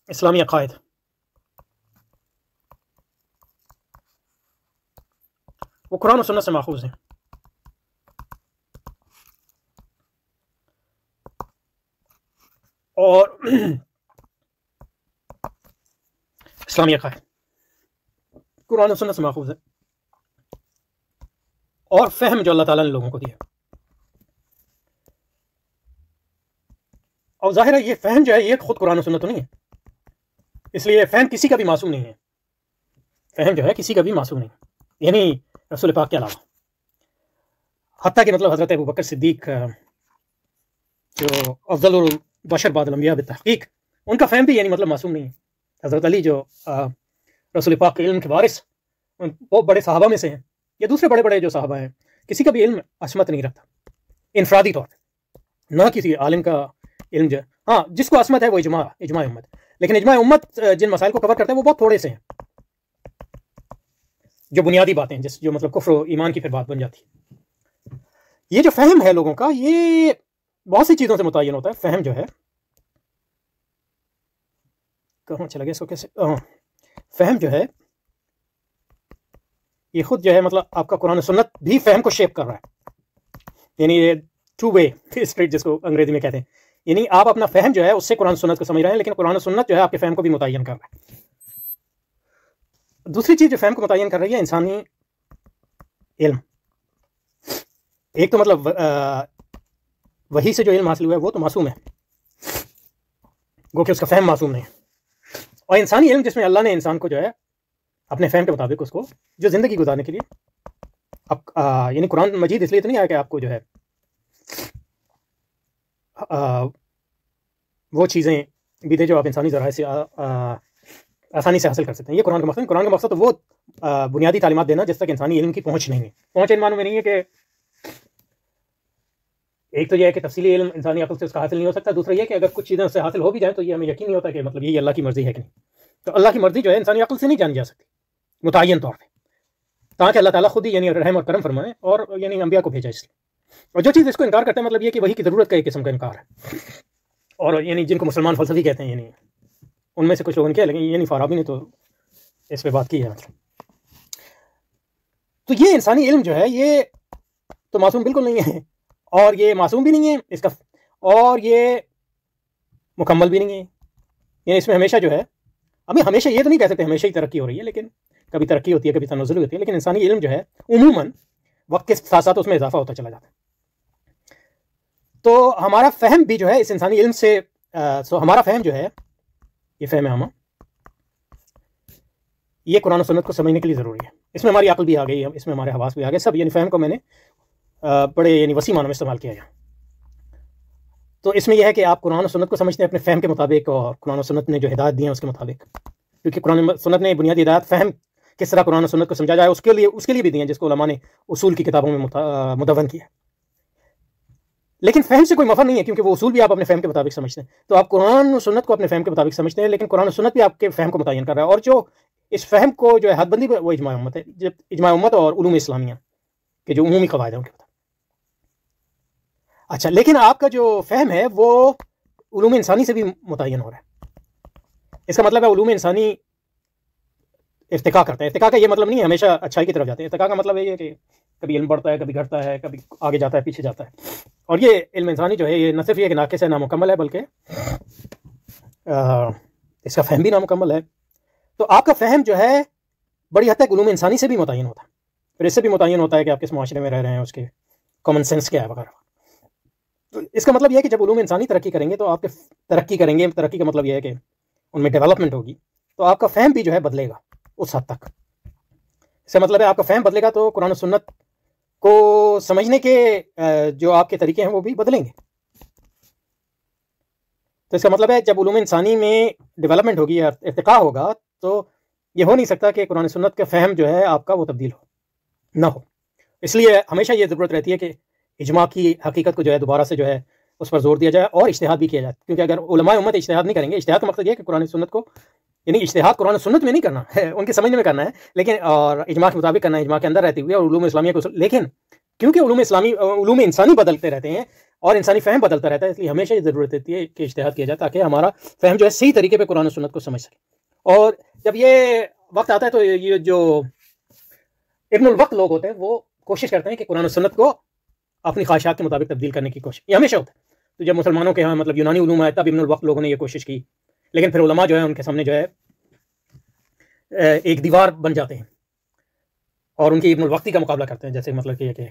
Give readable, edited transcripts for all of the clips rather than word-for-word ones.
اسلامی عقائد وہ قرآن و سنت سے ماخوذ ہیں، اور اسلامی عقائد قرآن و سنت سے ماخوذ ہے، اور فہم جو اللہ تعالیٰ نے لوگوں کو دیا، اور ظاہر ہے یہ فہم جو ہے یہ خود قرآن و سنت تو نہیں ہے، اس لیے فہم کسی کا بھی معصوم نہیں ہے، فہم جو ہے کسی کا بھی معصوم نہیں ہے، یعنی رسول پاک کے علاوہ، حتیٰ کہ مطلب حضرت ابوبکر صدیق جو افضل البشر بعد الانبیاء بالتحقیق، ان کا فہم بھی یعنی مطلب معصوم نہیں ہے۔ حضرت علی جو رسول پاک کے علم کے وارث بہت بڑے صحابہ میں سے ہیں، یا دوسرے بڑے بڑے جو صحابہ ہیں، کسی کا بھی علم عصمت نہیں رکھتا انفرادی طور پہ، نہ کسی عالم کا علم جو ہے، ہاں جس کو عصمت ہے وہ اجماع امت، لیکن اجماع امت جن مسائل کو کور کرتا ہے وہ بہت تھوڑے سے ہیں، جو بنیادی باتیں جو مطلب کفر و ایمان کی پھر بات بن جاتی ہے۔ یہ جو فہم ہے لوگوں کا یہ بہت سی چیزوں سے متعین ہوتا ہے۔ فہم جو ہے کہاں چلا گیا اس کو کیسے، فہم جو ہے یہ خود جو ہے مطلب آپ کا قرآن و سنت بھی فہم کو شیپ کر رہا ہے، یعنی یہ ٹو وے اسٹریٹ جس کو انگریزی میں کہتے ہیں، یعنی آپ اپنا فہم جو ہے اس سے قرآن و سنت کو سمجھ رہے ہیں، لیکن قرآن و سنت جو ہے آپ کے فہم کو بھی متعین کر رہا ہے۔ دوسری چیز جو فہم کو متعین کر رہی ہے انسانی علم، ایک تو مطلب وہی سے جو علم حاصل ہوا ہے وہ تو معصوم ہے، گو کہ اس کا فہم معصوم نہیں ہے، اور انسانی علم جس میں اللہ نے انسان کو جو ہے اپنے فہم کے مطابق اس کو جو زندگی گزارنے کے لیے یعنی قرآن مجید اس لیے تو نہیں آیا کہ آپ کو جو ہے وہ چیزیں بھی دے جو آپ انسانی ذرائع سے آسانی سے حاصل کر سکتے ہیں، یہ قرآن کا مقصد تو وہ بنیادی تعلیمات دینا جس تک انسانی علم کی پہنچ نہیں ہے۔ پہنچ ان معنوں میں نہیں ہے کہ ایک تو یہ ہے کہ تفصیلی علم انسانی عقل سے اس کا حاصل نہیں ہو سکتا، دوسرا یہ کہ اگر کچھ چیزیں اس سے حاصل ہو بھی جائیں تو یہ ہمیں یقین نہیں ہوتا کہ مطلب یہ اللہ کی مرضی ہے کہ نہیں، تو اللہ کی مرضی جو ہے انسانی عقل سے نہیں جانی جا سکتی متعین طور پہ، تاکہ اللہ تعالیٰ خود ہی یعنی رحم اور کرم فرمائے اور یعنی انبیاء کو بھیجا اس لیے، اور جو چیز اس کو انکار کرتا ہے مطلب یہ کہ وہی کی ضرورت کا ایک قسم کا انکار ہے، اور یعنی جن کو مسلمان فلسفی کہتے ہیں یعنی ان میں سے کچھ لوگوں نے کیا، لیکن یعنی فارابی نے تو اس پہ بات کی ہے مطلب۔ تو یہ انسانی علم جو ہے یہ تو معصوم بالکل نہیں ہے، اور یہ معصوم بھی نہیں ہے اس کا، اور یہ مکمل بھی نہیں ہے، یعنی اس میں ہمیشہ جو ہے ابھی ہمیشہ یہ تو نہیں کہہ سکتے ہمیشہ ہی ترقی ہو رہی ہے، لیکن کبھی ترقی ہوتی ہے کبھی تنزل ہوتی ہے، لیکن انسانی علم جو ہے عموماً وقت کے ساتھ ساتھ اس میں اضافہ ہوتا چلا جاتا ہے۔ تو ہمارا فہم بھی جو ہے اس انسانی علم سے ہمارا فہم جو ہے یہ فہم عامہ یہ قرآن و سنت کو سمجھنے کے لیے ضروری ہے، اس میں ہماری عقل بھی آ گئی ہے، اس میں ہمارے حواس بھی آ گئے، سب یعنی فہم کو میں نے بڑے یعنی وسیع معنوں میں استعمال کیا ہے۔ تو اس میں یہ ہے کہ آپ قرآن و سنت کو سمجھتے ہیں اپنے فہم کے مطابق، اور قرآن و سنت نے جو ہدایت دی ہیں اس کے مطابق، کیونکہ قرآن و سنت نے بنیادی ہدایت فہم کس طرح قرآن و سنت کو سمجھا جائے اس کے لیے بھی دی ہیں، جس کو علماء نے اصول کی کتابوں میں مدون کیا ہے۔ لیکن فہم سے کوئی مفر نہیں ہے، کیونکہ وہ اصول بھی آپ اپنے فہم کے مطابق سمجھتے ہیں، تو آپ قرآن و سنت کو اپنے فہم کے مطابق سمجھتے ہیں، لیکن قرآن و سنت بھی آپ کے فہم کو متعین کر رہا ہے، اور جو اس فہم کو جو ہے حد بندی وہ اجماع امت ہے، جب اجماع امت اور علوم اسلامیہ کے جو عمومی قواعد ہیں ان کے مطابق۔ اچھا، لیکن آپ کا جو فہم ہے وہ علوم انسانی سے بھی متعین ہو رہا ہے، اس کا مطلب ہے علوم انسانی ارتقا کرتا ہے۔ ارتقا کا یہ مطلب نہیں ہے ہمیشہ اچھائی کی طرف جاتے ہیں، ارتقا کا مطلب ہے کہ کبھی علم بڑھتا ہے، کبھی گھٹتا ہے، کبھی آگے جاتا ہے، پیچھے جاتا ہے، اور یہ علم انسانی جو ہے یہ نہ صرف یہ کہ ناقص ہے، نامکمل ہے، بلکہ اس کا فہم بھی نامکمل ہے۔ تو آپ کا فہم جو ہے بڑی حد تک علوم انسانی سے بھی متعین ہوتا ہے، پھر اس سے بھی متعین ہوتا ہے کہ آپ کس معاشرے میں رہ رہے ہیں، اس کے کامن سینس کیا ہے وغیرہ۔ تو اس کا مطلب یہ ہے کہ جب علوم انسانی ترقی کریں گے تو آپ کے ترقی کا مطلب یہ ہے کہ ان میں ڈیولپمنٹ ہوگی، تو آپ کا فہم بھی جو ہے بدلے گا اس حد تک۔ اس کا مطلب ہے آپ کا فہم بدلے گا تو قرآن و سنت کو سمجھنے کے جو آپ کے طریقے ہیں وہ بھی بدلیں گے۔ تو اس کا مطلب ہے جب علوم انسانی میں ڈیولپمنٹ ہوگی یا ارتقا ہوگا تو یہ ہو نہیں سکتا کہ قرآن سنت کا فہم جو ہے آپ کا وہ تبدیل نہ ہو۔ اس لیے ہمیشہ یہ ضرورت رہتی ہے کہ اجماع کی حقیقت کو جو ہے دوبارہ سے جو ہے اس پر زور دیا جائے اور اجتہاد بھی کیا جائے، کیونکہ اگر علماء امت اجتہاد نہیں کریں گے، اجتہاد کا مقصد یہ ہے کہ قرآن سنت کو یعنی اجتہاد قرآن سنت میں نہیں کرنا ہے، ان کے سمجھنے میں کرنا ہے، لیکن اور اجماع کے مطابق کرنا ہے، اجماع کے اندر رہتے ہوئے اور علوم اسلامیہ کو، لیکن کیونکہ علوم انسانی بدلتے رہتے ہیں اور انسانی فہم بدلتا رہتا ہے، اس لیے ہمیشہ یہ ضرورت رہتی ہے کہ اجتہاد کیا جائے تاکہ ہمارا فہم جو ہے صحیح طریقے پہ قرآن و سنت کو سمجھ سکے۔ اور جب یہ وقت آتا ہے تو یہ جو ابن الوقت لوگ ہوتے ہیں وہ کوشش کرتے ہیں کہ قرآن و سنت کو اپنی خواہشات کے مطابق تبدیل کرنے کی کوشش، یہ ہمیشہ ہوتا ہے۔ تو جب مسلمانوں کے ہاں مطلب یونانی علوم آئے تب ابن الوقت لوگوں نے یہ کوشش کی، لیکن پھر علماء جو ہے ان کے سامنے جو ہے ایک دیوار بن جاتے ہیں اور ان کی ابن الوقتی کا مقابلہ کرتے ہیں، جیسے مطلب کہ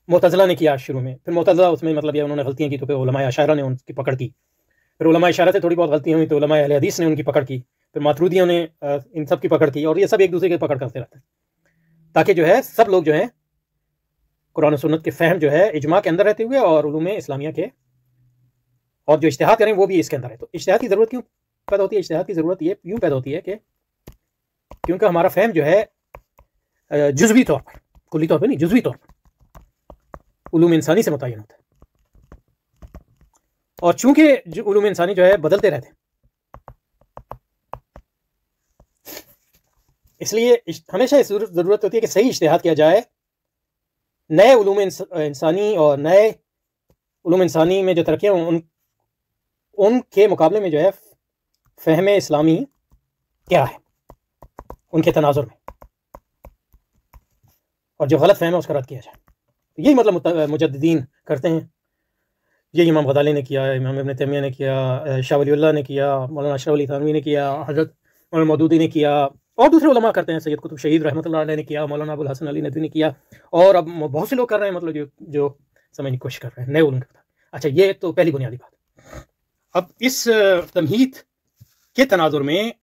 معتزلہ نے کیا شروع میں، پھر معتزلہ اس میں مطلب یہ انہوں نے غلطیاں کی تو پھر علماء اشاعرہ نے ان کی پکڑ کی، پھر علماء اشاعرہ سے تھوڑی بہت غلطیاں ہوئی تو علماء اہل حدیث نے ان کی پکڑ کی، پھر ماتریدیوں نے ان سب کی پکڑ کی، اور یہ سب ایک دوسرے کی پکڑ کرتے رہتے ہیں تاکہ جو ہے سب لوگ جو ہیں قرآن و سنت کے فہم جو ہے اجماع کے اندر رہتے ہوئے اور علوم اسلامیہ کے اور جو اجتہاد کریں وہ بھی اس کے اندر ہے۔ تو اجتہاد کی ضرورت کیوں پیدا ہوتی ہے؟ اجتہاد کی ضرورت یہ یوں پیدا ہوتی ہے کہ کیونکہ ہمارا فہم جو ہے جزوی طور پر، کلی طور پہ نہیں، جزوی طور پر علوم انسانی سے متعین ہوتا ہے، اور چونکہ علوم انسانی جو ہے بدلتے رہتے ہیں اس لیے ہمیشہ اس ضرورت ہوتی ہے کہ صحیح اجتہاد کیا جائے، نئے علوم انسانی اور نئے علوم انسانی میں جو ترقیاں ان کے مقابلے میں جو ہے فہم اسلامی کیا ہے ان کے تناظر میں، اور جو غلط فہم ہے اس کا رد کیا جائے۔ یہی مطلب مجددین کرتے ہیں، یہ امام غزالی نے کیا، امام ابن تیمیہ نے کیا، شاہ ولی اللہ نے کیا، مولانا اشرف علی تھانوی نے کیا، حضرت مولانا مودودی نے کیا، اور دوسرے علماء کرتے ہیں، سید قطب شہید رحمۃ اللہ علیہ نے کیا، مولانا ابو الحسن علی ندوی نے کیا، اور اب بہت سے لوگ کر رہے ہیں مطلب جو سمجھنے کی کوشش کر رہے ہیں نئے علوم کے بات۔ اچھا، یہ تو پہلی بنیادی بات۔ اب اس تمہید کے تناظر میں